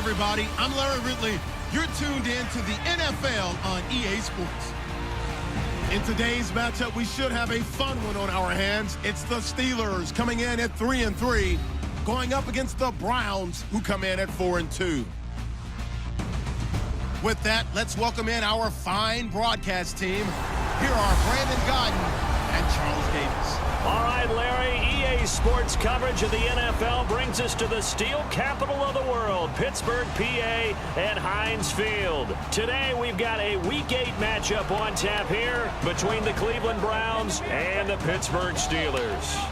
everybody. I'm Larry Ridley. You're tuned in to the NFL on EA Sports. In today's matchup, we should have a fun one on our hands. It's the Steelers coming in at 3-3, going up against the Browns, who come in at 4-2. With that, let's welcome in our fine broadcast team. Here are Brandon Godden and Charles Davis. All right, Larry, EA Sports coverage of the NFL brings us to the steel capital of the world, Pittsburgh, PA, and Heinz Field. Today, we've got a Week 8 matchup on tap here between the Cleveland Browns and the Pittsburgh Steelers.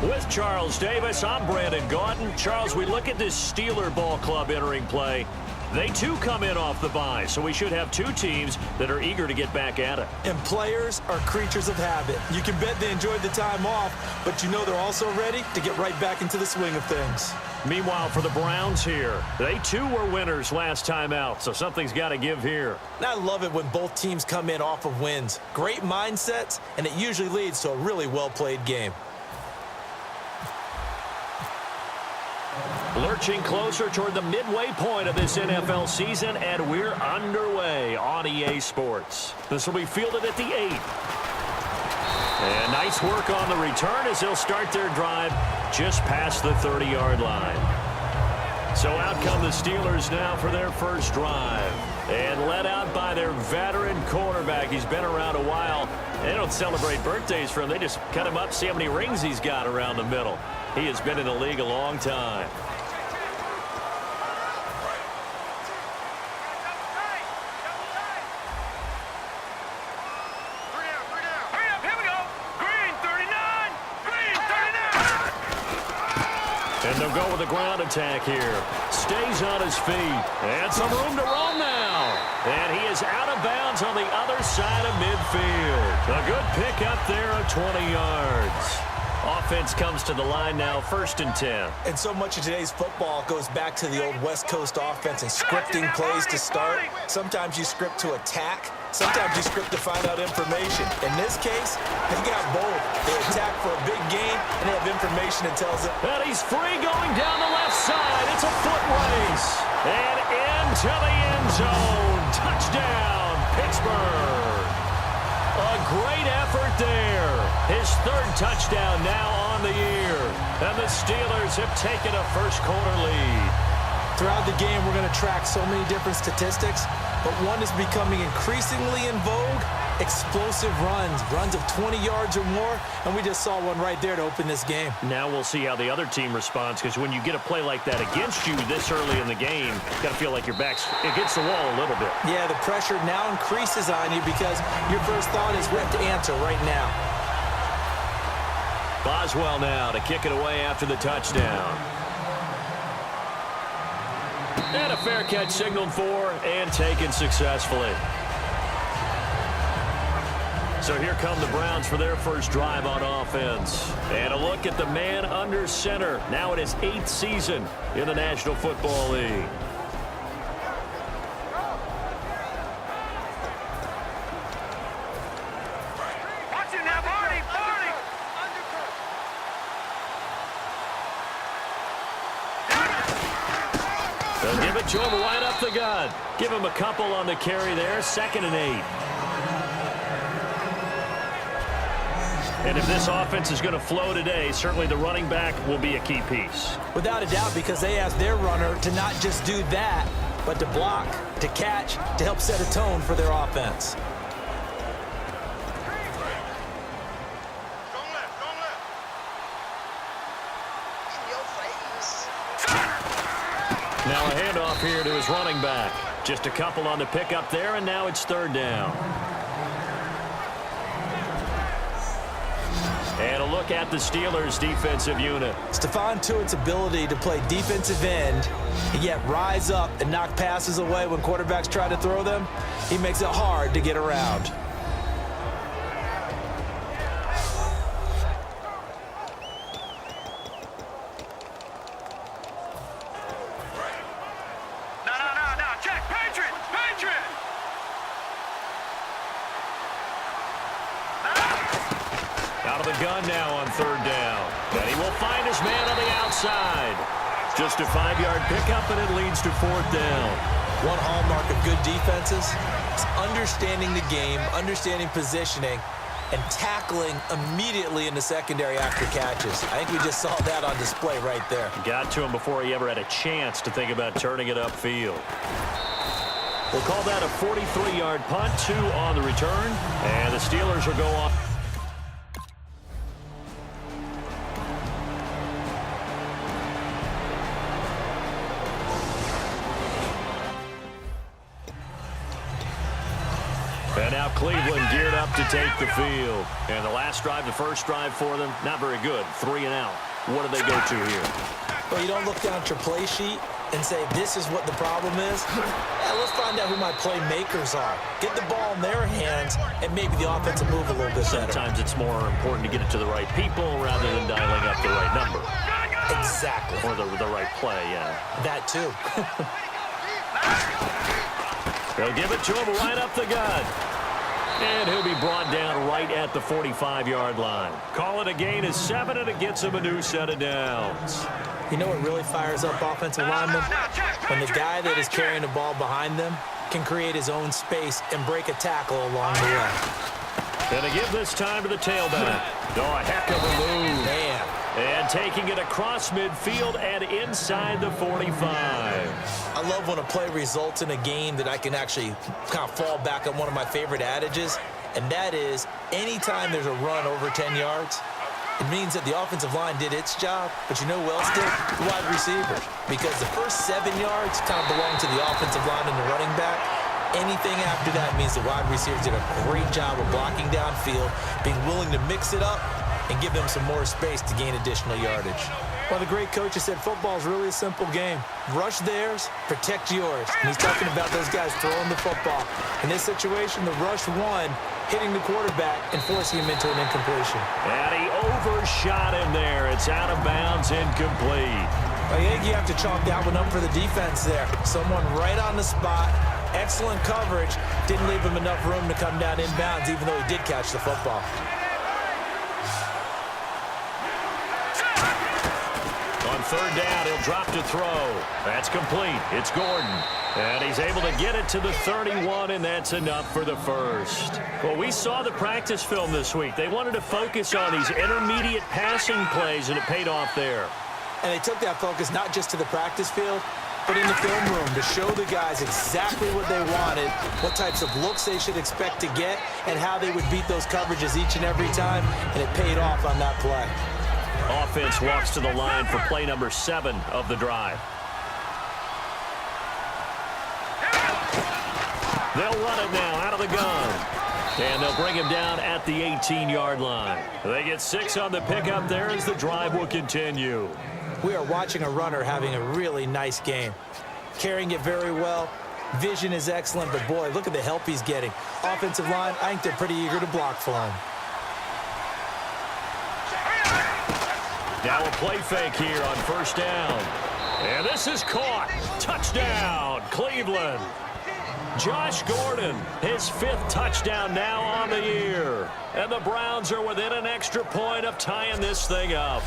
With Charles Davis, I'm Brandon Gaudin. Charles, we look at this Steeler ball club entering play. They, too, come in off the bye, so we should have two teams that are eager to get back at it. And players are creatures of habit. You can bet they enjoyed the time off, but you know they're also ready to get right back into the swing of things. Meanwhile, for the Browns here, they, too, were winners last time out, so something's got to give here. And I love it when both teams come in off of wins. Great mindsets, and it usually leads to a really well-played game. Lurching closer toward the midway point of this NFL season, and we're underway on EA Sports. This will be fielded at the 8. And nice work on the return as they'll start their drive just past the 30-yard line. So out come the Steelers now for their first drive. And led out by their veteran quarterback. He's been around a while. They don't celebrate birthdays for him. They just cut him up, see how many rings he's got around the middle. He has been in the league a long time. And they'll go with a ground attack here. Stays on his feet. And some room to roam now. And he is out of bounds on the other side of midfield. A good pick up there of 20 yards. Offense comes to the line now, 1st and 10. And so much of today's football goes back to the old West Coast offense and scripting plays to start. Sometimes you script to attack. Sometimes you script to find out information. In this case, they got both. They attack for a big game, and they have information that tells them. And he's free going down the left side. It's a foot race. And into the end zone. Touchdown, Pittsburgh. A great effort there. His 3rd touchdown now on the year. And the Steelers have taken a first-quarter lead. Throughout the game, we're going to track so many different statistics, but one is becoming increasingly in vogue, explosive runs of 20 yards or more, and we just saw one right there to open this game. Now we'll see how the other team responds, because when you get a play like that against you this early in the game, you got to feel like your back's against the wall a little bit. Yeah, the pressure now increases on you because your first thought is we have to answer right now. Boswell now to kick it away after the touchdown. And a fair catch signaled for and taken successfully. So here come the Browns for their first drive on offense. And a look at the man under center. Now in his 8th season in the National Football League. They'll give it to him right up the gut. Give him a couple on the carry there. 2nd and 8. And if this offense is going to flow today, certainly the running back will be a key piece. Without a doubt, because they asked their runner to not just do that, but to block, to catch, to help set a tone for their offense. Now a handoff here to his running back. Just a couple on the pickup there, and now it's 3rd down. And a look at the Steelers' defensive unit. Stephon Tuitt's ability to play defensive end and yet rise up and knock passes away when quarterbacks try to throw them, he makes it hard to get around. Out of the gun now on 3rd down. And he will find his man on the outside. Just a 5-yard pickup, and it leads to 4th down. One hallmark of good defenses is understanding the game, understanding positioning, and tackling immediately in the secondary after catches. I think we just saw that on display right there. Got to him before he ever had a chance to think about turning it upfield. We'll call that a 43-yard punt, 2 on the return, and the Steelers will go on. And now Cleveland geared up to take the field. And the last drive, the first drive for them, not very good. 3 and out. What do they go to here? Well, you don't look down at your play sheet and say, this is what the problem is. Yeah, let's find out who my playmakers are. Get the ball in their hands, and maybe the offense will move a little bit better. Sometimes it's more important to get it to the right people rather than dialing up the right number. Exactly. Or the right play, yeah. That too. They'll give it to him right up the gut. And he'll be brought down right at the 45-yard line. Call it a gain of 7, and it gets him a new set of downs. You know what really fires up offensive linemen? When the guy that is carrying the ball behind them can create his own space and break a tackle along the way. And to give this time to the tailback. Oh, a heck of a move. Man. And taking it across midfield and inside the 45. I love when a play results in a game that I can actually kind of fall back on one of my favorite adages, and that is anytime there's a run over 10 yards, it means that the offensive line did its job, but you know who else did? The wide receivers. Because the first 7 yards kind of belong to the offensive line and the running back. Anything after that means the wide receivers did a great job of blocking downfield, being willing to mix it up, and give them some more space to gain additional yardage. Well, the great coach has said football is really a simple game. Rush theirs, protect yours. And he's talking about those guys throwing the football. In this situation, the rush won, hitting the quarterback and forcing him into an incompletion. And he overshot him there. It's out of bounds, incomplete. I think you have to chalk that one up for the defense there. Someone right on the spot. Excellent coverage. Didn't leave him enough room to come down inbounds, even though he did catch the football. On 3rd down, he'll drop to throw. That's complete. It's Gordon. And he's able to get it to the 31, and that's enough for the first. Well, we saw the practice film this week. They wanted to focus on these intermediate passing plays, and it paid off there. And they took that focus not just to the practice field, but in the film room to show the guys exactly what they wanted, what types of looks they should expect to get, and how they would beat those coverages each and every time, and it paid off on that play. Offense walks to the line for play number 7 of the drive. They'll run it now out of the gun. And they'll bring him down at the 18-yard line. They get 6 on the pickup there as the drive will continue. We are watching a runner having a really nice game. Carrying it very well. Vision is excellent, but boy, look at the help he's getting. Offensive line, I think they're pretty eager to block for him. Now a play fake here on 1st down. And this is caught. Touchdown, Cleveland. Josh Gordon, his 5th touchdown now on the year. And the Browns are within an extra point of tying this thing up.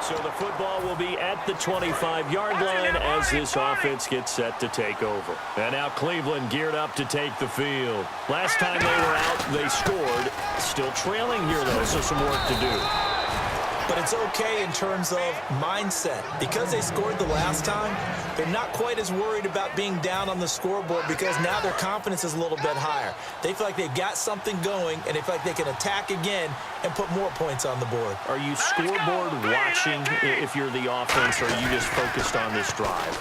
So the football will be at the 25-yard line as this offense gets set to take over. And now Cleveland geared up to take the field. Last time they were out, they scored. Still trailing here, though, so some work to do. But it's okay in terms of mindset. Because they scored the last time, they're not quite as worried about being down on the scoreboard because now their confidence is a little bit higher. They feel like they've got something going, and they feel like they can attack again and put more points on the board. Are you scoreboard watching if you're the offense, or are you just focused on this drive?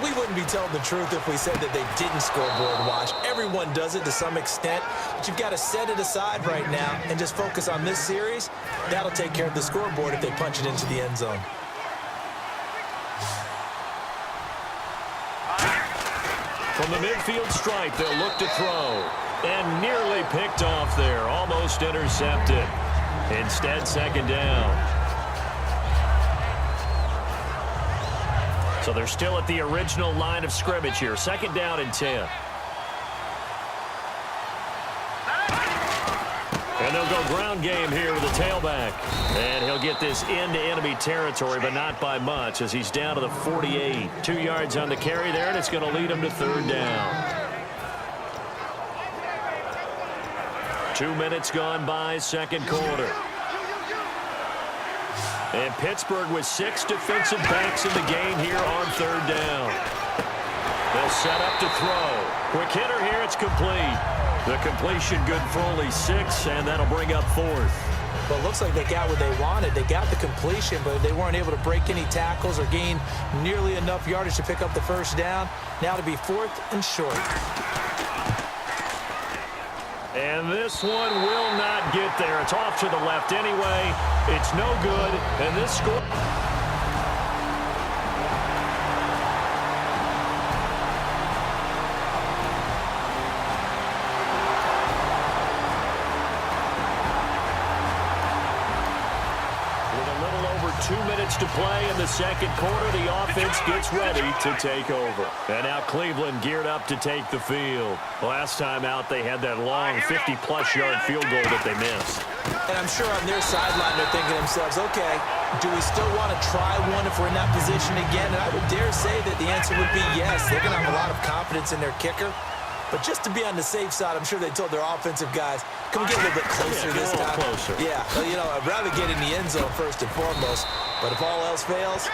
We wouldn't be telling the truth if we said that they didn't scoreboard watch. Everyone does it to some extent, but you've got to set it aside right now and just focus on this series. That'll take care of the scoreboard if they punch it into the end zone. From the midfield stripe, they'll look to throw. And nearly picked off there. Almost intercepted. Instead, second down. So they're still at the original line of scrimmage here. Second down and 10. And they'll go ground game here with the tailback. And he'll get this into enemy territory, but not by much as he's down to the 48. 2 yards on the carry there, and it's going to lead him to third down. 2 minutes gone by, second quarter. And Pittsburgh with 6 defensive backs in the game here on third down. They'll set up to throw. Quick hitter here, it's complete. The completion good for only 6, and that'll bring up fourth. Well, it looks like they got what they wanted. They got the completion, but they weren't able to break any tackles or gain nearly enough yardage to pick up the first down. Now to be fourth and short. And this one will not get there. It's off to the left anyway. It's no good, and this score... to play in the second quarter, the offense gets ready to take over. And now Cleveland geared up to take the field. Last time out, they had that long 50-plus yard field goal that they missed. And I'm sure on their sideline, they're thinking to themselves, okay, do we still want to try one if we're in that position again? And I would dare say that the answer would be yes. They're going to have a lot of confidence in their kicker. But just to be on the safe side, I'm sure they told their offensive guys, can we get a little bit closer this time? Closer. Yeah, well, you know, I'd rather get in the end zone first and foremost. But if all else fails,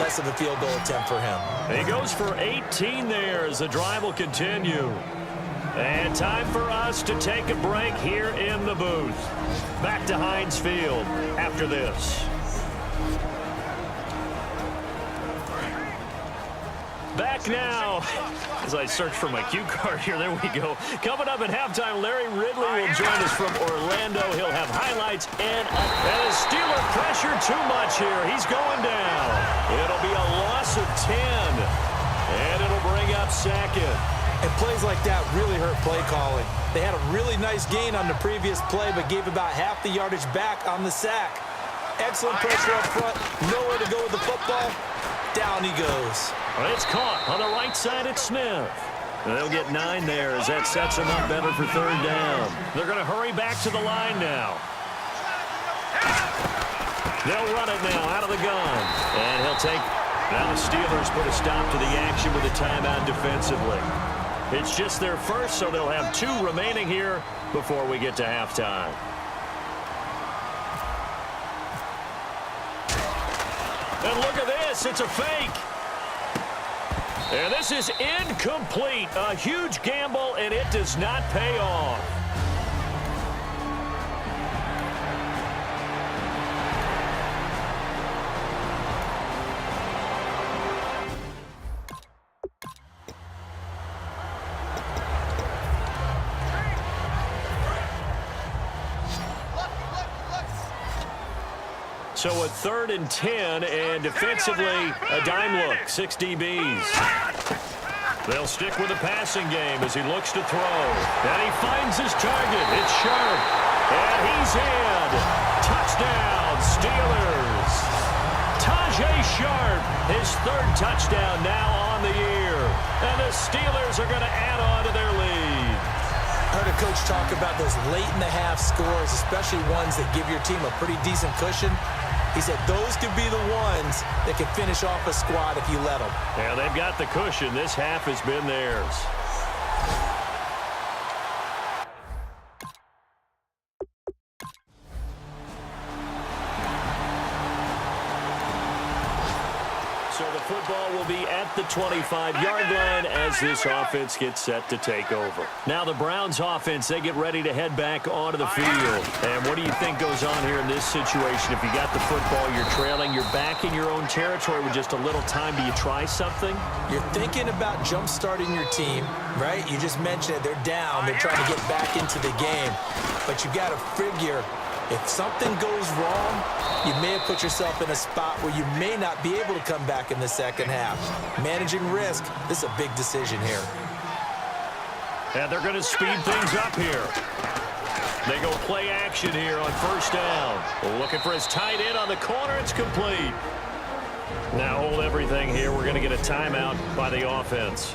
less of a field goal attempt for him. He goes for 18 there as the drive will continue. And time for us to take a break here in the booth. Back to Heinz Field after this. Back now, as I search for my cue card here, there we go. Coming up at halftime, Larry Ridley will join us from Orlando. He'll have highlights and a Steeler pressure too much here. He's going down. It'll be a loss of 10, and it'll bring up second. And plays like that really hurt play calling. They had a really nice gain on the previous play, but gave about half the yardage back on the sack. Excellent pressure up front. Nowhere to go with the football. Down he goes. Well, it's caught on the right side at Smith. And they'll get 9 there as that sets them up better for third down. They're going to hurry back to the line now. They'll run it now out of the gun. And he'll take... Now the Steelers put a stop to the action with a timeout defensively. It's just their first, so they'll have 2 remaining here before we get to halftime. And look at this. It's a fake. And this is incomplete. A huge gamble, and it does not pay off. So a 3rd and 10, and defensively, a dime look, 6 DBs. They'll stick with the passing game as he looks to throw. And he finds his target. It's Sharp. And he's in. Touchdown, Steelers. Tajay Sharp, his 3rd touchdown now on the year. And the Steelers are going to add on to their lead. I heard a coach talk about those late-in-the-half scores, especially ones that give your team a pretty decent cushion. He said those could be the ones that can finish off a squad if you let them. Yeah, they've got the cushion. This half has been theirs. football will be at the 25-yard line as this offense gets set to take over. Now the Browns offense, they get ready to head back onto the field. And what do you think goes on here in this situation? If you got the football, you're trailing, you're back in your own territory with just a little time. Do you try something? You're thinking about jump-starting your team, right? You just mentioned it. They're down. They're trying to get back into the game. But you got to figure, if something goes wrong, you may have put yourself in a spot where you may not be able to come back in the second half. Managing risk, this is a big decision here. And they're going to speed things up here. They go play action here on first down. Looking for his tight end on the corner. It's complete. Now hold everything here. We're going to get a timeout by the offense.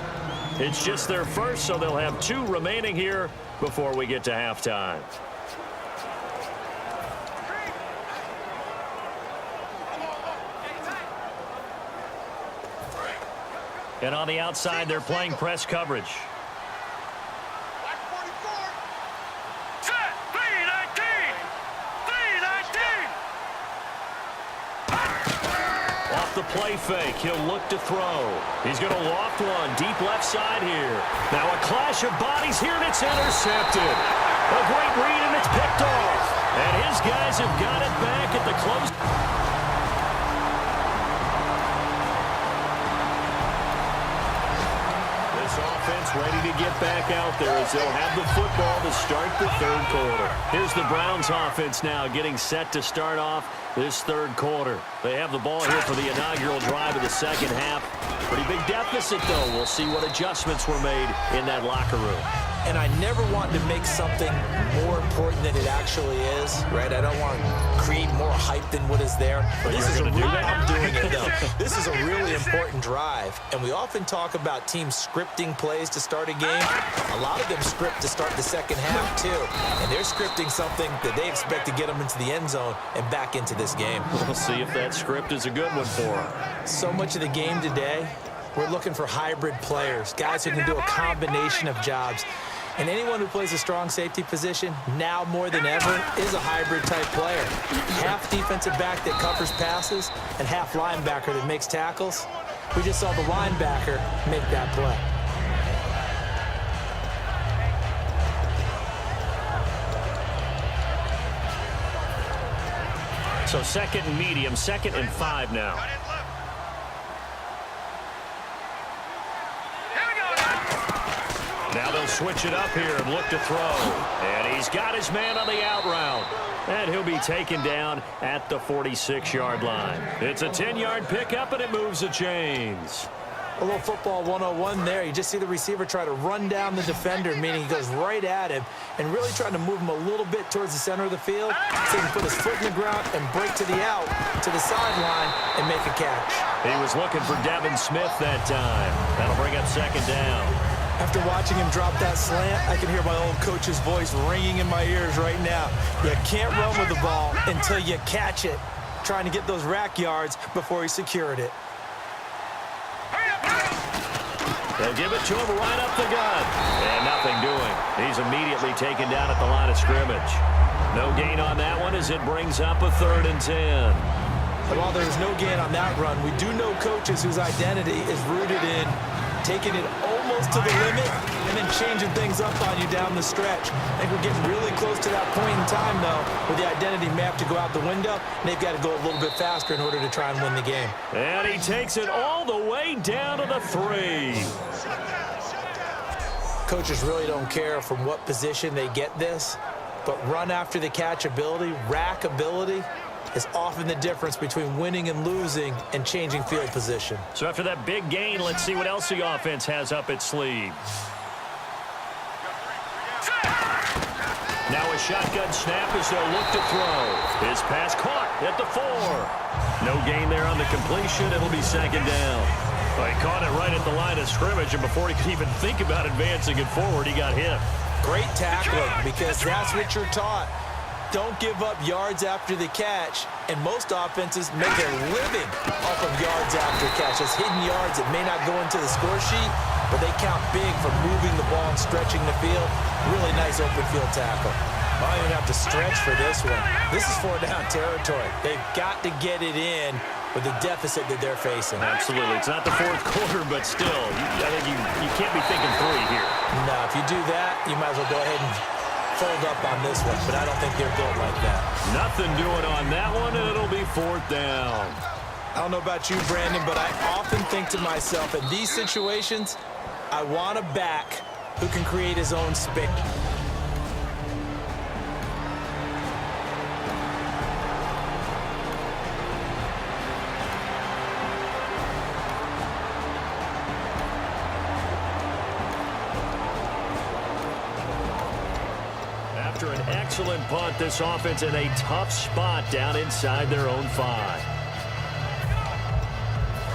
It's just their first, so they'll have 2 remaining here before we get to halftime. And on the outside, they're playing press coverage. Off the play fake, he'll look to throw. He's going to loft one, deep left side here. Now a clash of bodies here, and it's intercepted. A great read, and it's picked off. And his guys have got it back at the close. Ready to get back out there as they'll have the football to start the third quarter. Here's the Browns offense now getting set to start off this third quarter. They have the ball here for the inaugural drive of the second half. Pretty big deficit, though. We'll see what adjustments were made in that locker room. And I never want to make something more important than it actually is, right? I don't want to create more hype than what is there. But this is I'm doing it, though. This is a really important drive. And we often talk about teams scripting plays to start a game. A lot of them script to start the second half, too. And they're scripting something that they expect to get them into the end zone and back into this game. We'll see if that script is a good one for them. So much of the game today, we're looking for hybrid players, guys who can do a combination of jobs. And anyone who plays a strong safety position, now more than ever, is a hybrid-type player. Half defensive back that covers passes and half linebacker that makes tackles. We just saw the linebacker make that play. So 2nd and medium, 2nd and 5 now. Now they'll switch it up here and look to throw. And he's got his man on the out route. And he'll be taken down at the 46-yard line. It's a 10-yard pickup, and it moves the chains. A little football 101 there. You just see the receiver try to run down the defender, meaning he goes right at him and really trying to move him a little bit towards the center of the field so he can put his foot in the ground and break to the out, to the sideline, and make a catch. He was looking for Devin Smith that time. That'll bring up 2nd down. After watching him drop that slant, I can hear my old coach's voice ringing in my ears right now. You can't run with the ball until you catch it. Trying to get those rack yards before he secured it. They'll give it to him right up the gut. And nothing doing. He's immediately taken down at the line of scrimmage. No gain on that one as it brings up a 3rd and 10. And while there's no gain on that run, we do know coaches whose identity is rooted in taking it almost to the limit and then changing things up on you down the stretch. I think we're getting really close to that point in time, though, where the identity may have to go out the window, and they've got to go a little bit faster in order to try and win the game. And he takes it all the way down to the 3. Coaches really don't care from what position they get this, but run after the catch ability, rack ability, is often the difference between winning and losing and changing field position. So after that big gain, let's see what else the offense has up its sleeve. Now a shotgun snap as they'll look to throw. His pass caught at the 4. No gain there on the completion. It'll be 2nd down. Well, he caught it right at the line of scrimmage, and before he could even think about advancing it forward, he got hit. Great tackling, because that's what you're taught. Don't give up yards after the catch, and most offenses make a living off of yards after catch. Those hidden yards that may not go into the score sheet, but they count big for moving the ball and stretching the field. Really nice open field tackle. I don't even have to stretch for this one. This is 4-down territory. They've got to get it in with the deficit that they're facing. Absolutely. It's not the fourth quarter, but still, I think you can't be thinking 3 here. No, if you do that, you might as well go ahead and fold up on this one, but I don't think they're built like that. Nothing doing on that one, and it'll be 4th down. I don't know about you, Brandon, but I often think to myself, in these situations, I want a back who can create his own space. After an excellent punt, this offense in a tough spot down inside their own 5.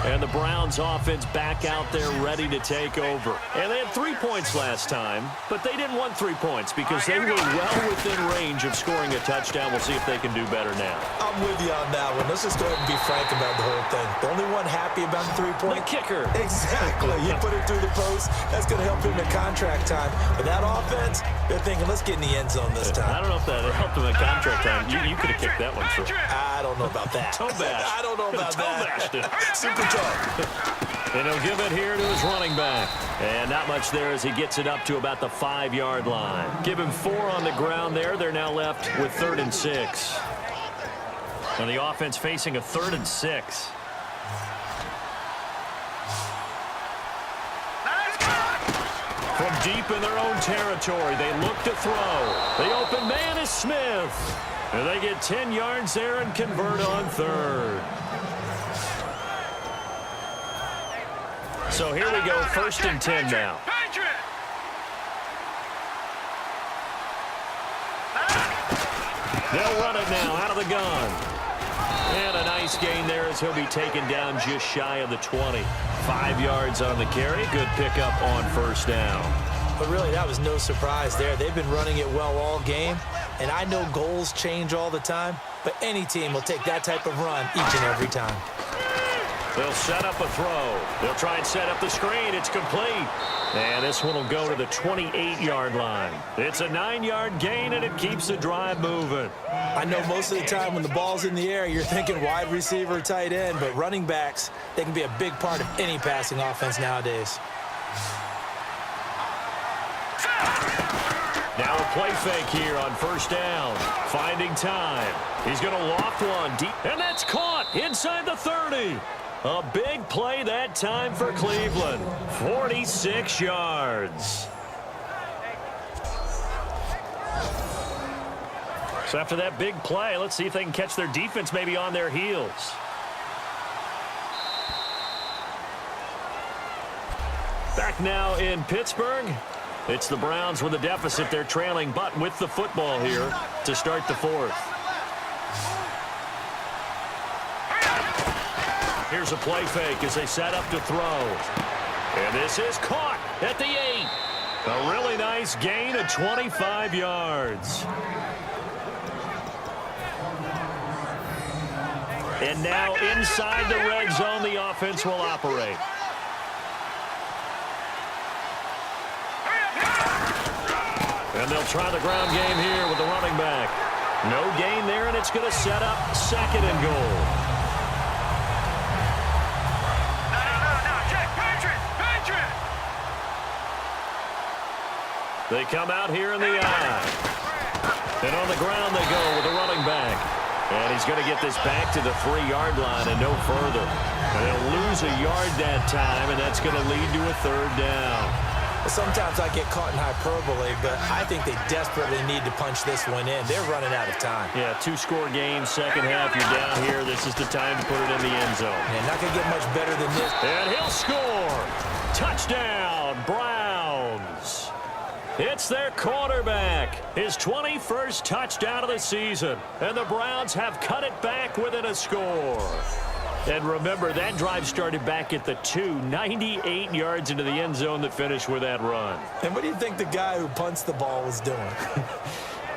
And the Browns offense back out there ready to take over. And they had 3 points last time, but they didn't want 3 points because they were well within range of scoring a touchdown. We'll see if they can do better now. I'm with you on that one. Let's just go ahead and be frank about the whole thing. The only one happy about the 3-point? The kicker. Exactly. You put it through the post. That's going to help him in contract time. But that offense, they're thinking, let's get in the end zone this time. I don't know if that helped him in contract time. You could have kicked that one, sir. I don't know about that. Toe bash. I don't know about that. Super tough. And he'll give it here to his running back. And not much there as he gets it up to about the 5-yard line. Give him 4 on the ground there. They're now left with 3rd and 6. And the offense facing a 3rd and 6. From deep in their own territory, they look to throw. The open man is Smith. And they get 10 yards there and convert on 3rd. So here we go, 1st and 10 now. They'll run it now out of the gun. And a nice gain there as he'll be taken down just shy of the 20. 5 yards on the carry. Good pickup on 1st down. But really, that was no surprise there. They've been running it well all game. And I know goals change all the time, but any team will take that type of run each and every time. They'll set up a throw. They'll try and set up the screen. It's complete. And this one will go to the 28-yard line. It's a 9-yard gain, and it keeps the drive moving. I know most of the time when the ball's in the air, you're thinking wide receiver, tight end, but running backs, they can be a big part of any passing offense nowadays. Now a play fake here on 1st down. Finding time. He's going to loft one deep, and that's caught inside the 30. A big play that time for Cleveland. 46 yards. So after that big play, let's see if they can catch their defense maybe on their heels. Back now in Pittsburgh. It's the Browns with a deficit. They're trailing, but with the football here to start the 4th. Here's a play fake as they set up to throw. And this is caught at the 8. A really nice gain of 25 yards. And now inside the red zone, the offense will operate. And they'll try the ground game here with the running back. No gain there, and it's going to set up 2nd and goal. They come out here in the eye. And on the ground they go with the running back. And he's going to get this back to the 3-yard line and no further. And they'll lose a yard that time, and that's going to lead to a 3rd down. Sometimes I get caught in hyperbole, but I think they desperately need to punch this one in. They're running out of time. Yeah, 2-score game, second half, you're down here. This is the time to put it in the end zone. Man, not going to get much better than this. And he'll score. Touchdown, Browns. It's their quarterback, his 21st touchdown of the season. And the Browns have cut it back within a score. And remember, that drive started back at the 2, 98 yards into the end zone to finish with that run. And what do you think the guy who punts the ball was doing?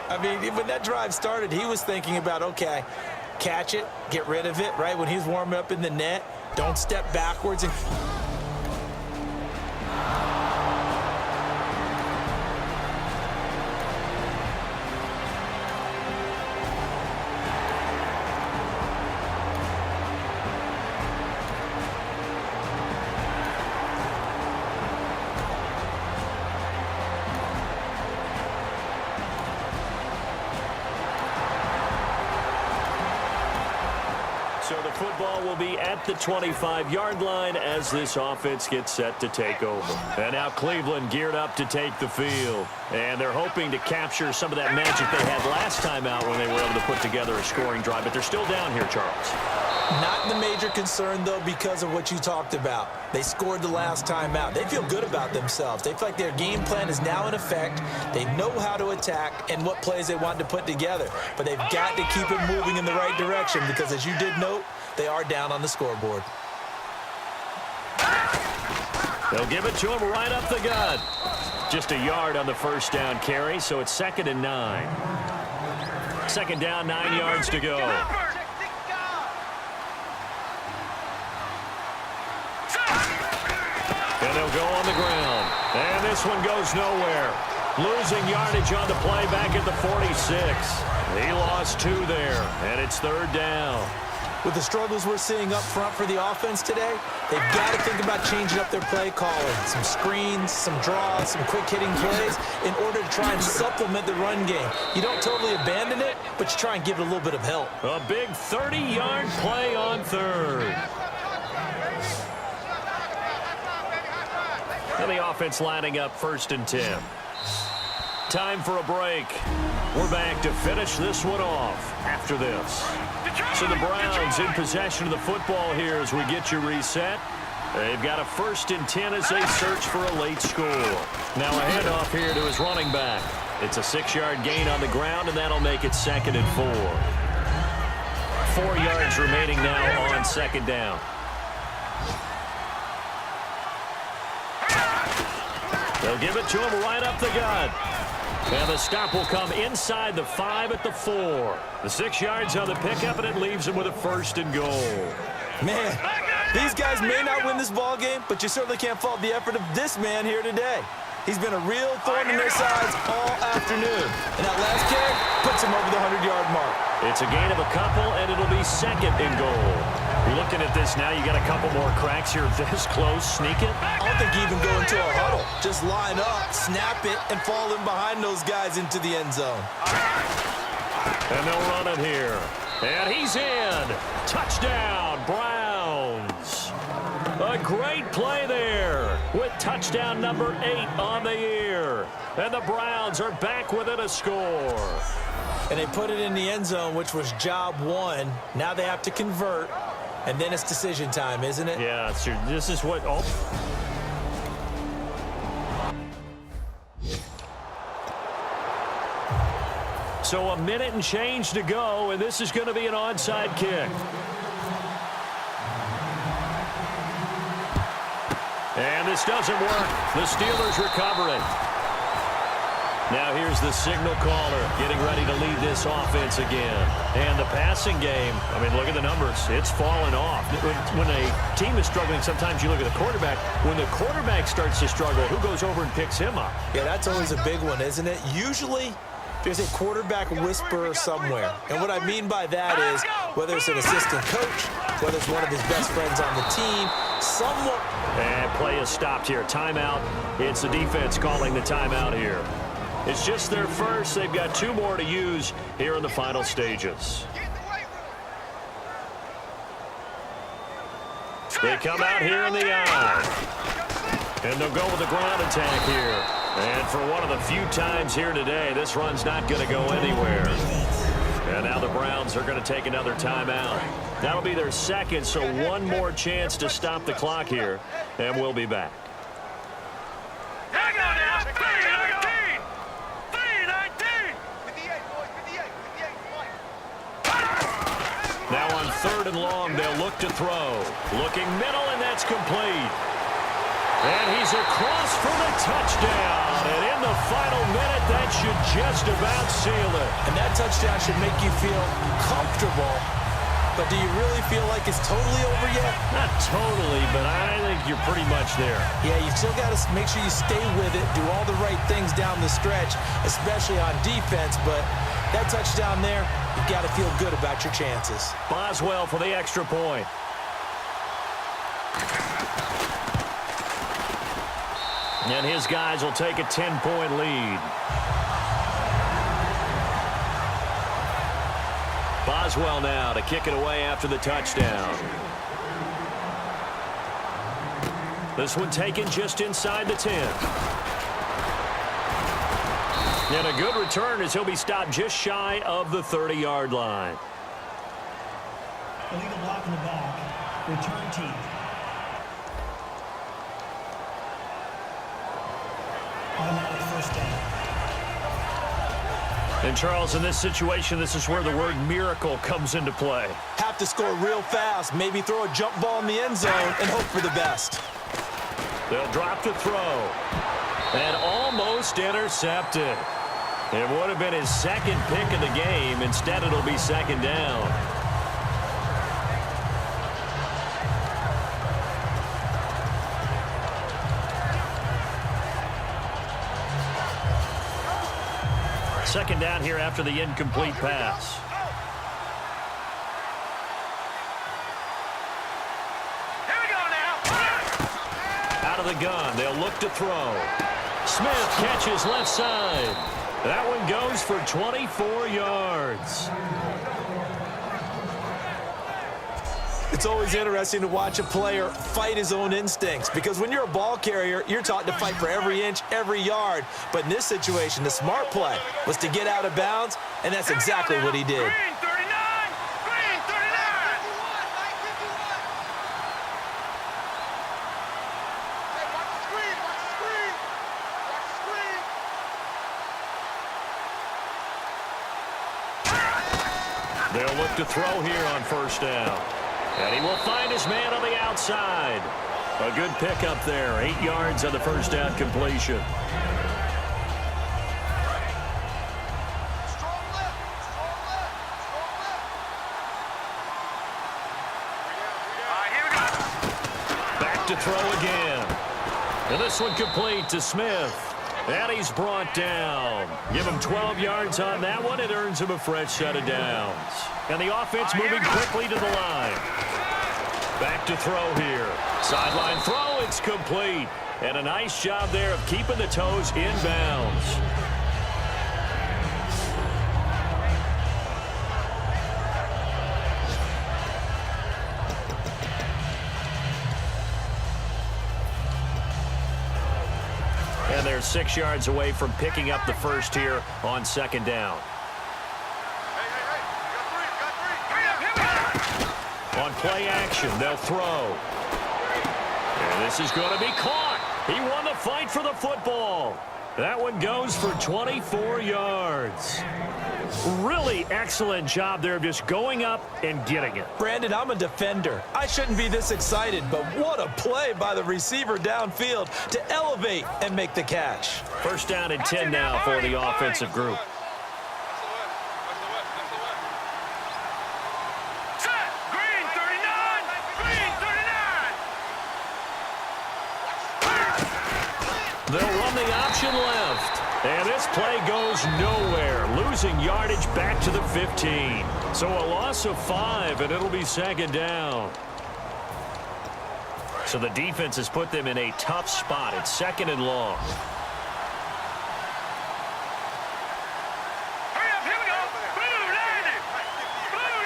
I mean, when that drive started, he was thinking about, okay, catch it, get rid of it, right? When he's warming up in the net, don't step backwards. And So the football will be at the 25-yard line as this offense gets set to take over. And now Cleveland geared up to take the field. And they're hoping to capture some of that magic they had last time out when they were able to put together a scoring drive. But they're still down here, Charles. Not the major concern, though, because of what you talked about. They scored the last time out. They feel good about themselves. They feel like their game plan is now in effect. They know how to attack and what plays they want to put together. But they've got to keep it moving in the right direction because, as you did note, they are down on the scoreboard. They'll give it to him right up the gut. Just a yard on the first down carry, so it's 2nd and 9. 2nd down, 9 yards to go. And they'll go on the ground. And this one goes nowhere. Losing yardage on the play back at the 46. He lost 2 there, and it's 3rd down. With the struggles we're seeing up front for the offense today, they've got to think about changing up their play calling. Some screens, some draws, some quick-hitting plays in order to try and supplement the run game. You don't totally abandon it, but you try and give it a little bit of help. A big 30-yard play on 3rd. And the offense lining up 1st and 10. Time for a break. We're back to finish this one off after this. So the Browns in possession of the football here as we get you reset. They've got a 1st and 10 as they search for a late score. Now a handoff here to his running back. It's a 6-yard gain on the ground, and that'll make it 2nd and 4. 4 yards remaining now on 2nd down. They'll give it to him right up the gut. And the stop will come inside the 5 at the 4. The 6 yards on the pickup, and it leaves him with a 1st and goal. Man, these guys may not win this ball game, but you certainly can't fault the effort of this man here today. He's been a real thorn in their sides all afternoon. And that last carry puts him over the 100-yard mark. It's a gain of a couple, and it'll be 2nd and goal. Looking at this now, you got a couple more cracks here this close. Sneak it? I don't think you even go into a huddle. Just line up, snap it, and fall in behind those guys into the end zone. And they'll run it here. And he's in. Touchdown, Browns. A great play there with touchdown number 8 on the year. And the Browns are back within a score. And they put it in the end zone, which was job 1. Now they have to convert. And then it's decision time, isn't it? Yeah, this is what... Oh. So a minute and change to go, and this is going to be an onside kick. And this doesn't work. The Steelers recover it. Now here's the signal caller getting ready to lead this offense again. And the passing game, I mean, look at the numbers. It's fallen off. When a team is struggling, sometimes you look at the quarterback. When the quarterback starts to struggle, who goes over and picks him up? Yeah, that's always a big one, isn't it? Usually, there's a quarterback whisperer somewhere. And what I mean by that is, whether it's an assistant coach, whether it's one of his best friends on the team, someone... And play is stopped here. Timeout. It's the defense calling the timeout here. It's just their first. They've got 2 more to use here in the final stages. They come out here in the eye. And they'll go with the ground attack here. And for one of the few times here today, this run's not going to go anywhere. And now the Browns are going to take another timeout. That'll be their 2nd, so 1 more chance to stop the clock here. And we'll be back. Now on 3rd and long, they'll look to throw. Looking middle, and that's complete. And he's across for the touchdown. And in the final minute, that should just about seal it. And that touchdown should make you feel comfortable. But do you really feel like it's totally over yet? Not totally, but I think you're pretty much there. Yeah, you still got to make sure you stay with it, do all the right things down the stretch, especially on defense. But that touchdown there, you've got to feel good about your chances. Boswell for the extra point. And his guys will take a 10-point lead. Boswell now to kick it away after the touchdown. This one taken just inside the 10. And a good return as he'll be stopped just shy of the 30-yard line. Illegal block in the back. Return team. Automatic first down. And, Charles, in this situation, this is where the word miracle comes into play. Have to score real fast, maybe throw a jump ball in the end zone and hope for the best. They'll drop to throw. And almost intercepted. It would have been his second pick of the game. Instead, it'll be second down. Second down here after the incomplete pass. Here we go now. Out of the gun, they'll look to throw. Smith catches left side. That one goes for 24 yards. It's always interesting to watch a player fight his own instincts, because when you're a ball carrier, you're taught to fight for every inch, every yard. But in this situation, the smart play was to get out of bounds, and that's exactly what he did. Green 39. Green 39. Hey, watch the screen. Watch the screen. Watch the screen. They'll look to throw here on first down. And he will find his man on the outside. A good pickup there. 8 yards on the first down completion. Strong left. Strong left. Strong left. Here we go. Back to throw again. And this one complete to Smith. And he's brought down. Give him 12 yards on that one. It earns him a fresh set of downs. And the offense moving quickly to the line. Back to throw here. Sideline throw, it's complete. And a nice job there of keeping the toes in bounds. And they're 6 yards away from picking up the first here on second down. On play action, they'll throw. And this is going to be caught. He won the fight for the football. That one goes for 24 yards. Really excellent job there of just going up and getting it. Brandon, I'm a defender. I shouldn't be this excited, but what a play by the receiver downfield to elevate and make the catch. First down and 10 now for the offensive group. They'll run the option left. And this play goes nowhere, losing yardage back to the 15. So a loss of 5, and it'll be second down. So the defense has put them in a tough spot. It's second and long. Hurry up, here we go. Blue 90. Blue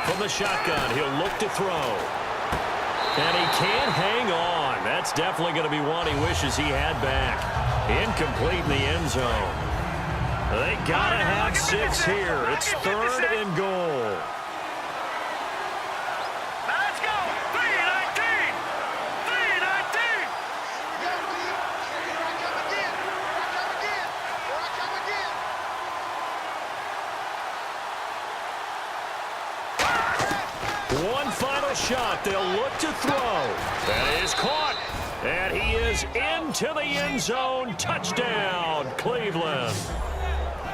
90. From the shotgun, he'll look to throw. And he can't hang on. That's definitely going to be one he wishes he had back. Incomplete in the end zone. They got to have 6 here. It's third and goal. Now let's go. 3-19. 3-19. Here I come again. Here I come again. One final shot. They'll look to throw. That is caught. And he is into the end zone. Touchdown, Cleveland.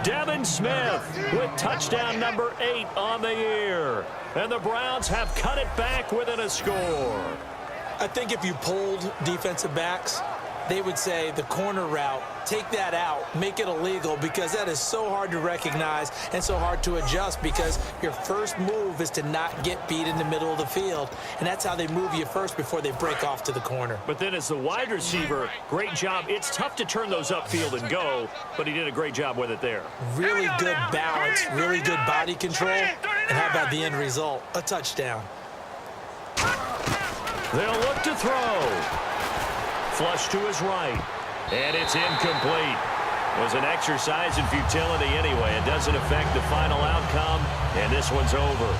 Devin Smith with touchdown number 8 on the year. And the Browns have cut it back within a score. I think if you polled defensive backs, they would say the corner route, take that out, make it illegal, because that is so hard to recognize and so hard to adjust, because your first move is to not get beat in the middle of the field, and that's how they move you first before they break off to the corner. But then as the wide receiver, great job. It's tough to turn those upfield and go, but he did a great job with it there. Really good balance, really good body control, and how about the end result? A touchdown. They'll look to throw. Flush to his right. And it's incomplete. It was an exercise in futility anyway. It doesn't affect the final outcome, and this one's over.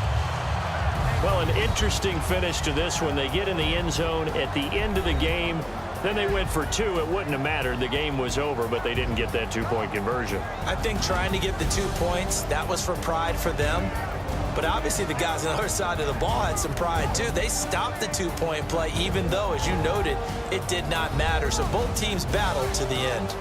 Well, an interesting finish to this one. They get in the end zone at the end of the game. Then they went for two. It wouldn't have mattered. The game was over, but they didn't get that two-point conversion. I think trying to get the 2 points, that was for pride for them. But obviously the guys on the other side of the ball had some pride too. They stopped the 2-point play, even though, as you noted, it did not matter. So both teams battled to the end.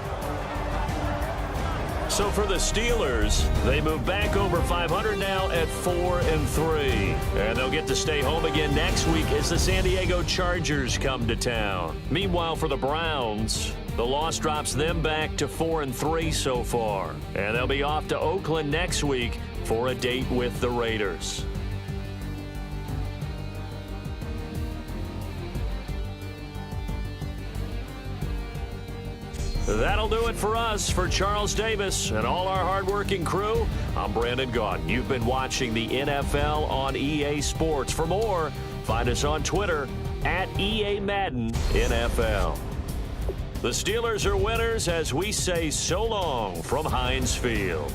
So for the Steelers, they move back over 500 now at 4-3. And they'll get to stay home again next week as the San Diego Chargers come to town. Meanwhile, for the Browns, the loss drops them back to 4-3 so far. And they'll be off to Oakland next week for a date with the Raiders. That'll do it for us. For Charles Davis and all our hardworking crew, I'm Brandon Gaudin. You've been watching the NFL on EA Sports. For more, find us on Twitter at EA Madden NFL. The Steelers are winners as we say so long from Heinz Field.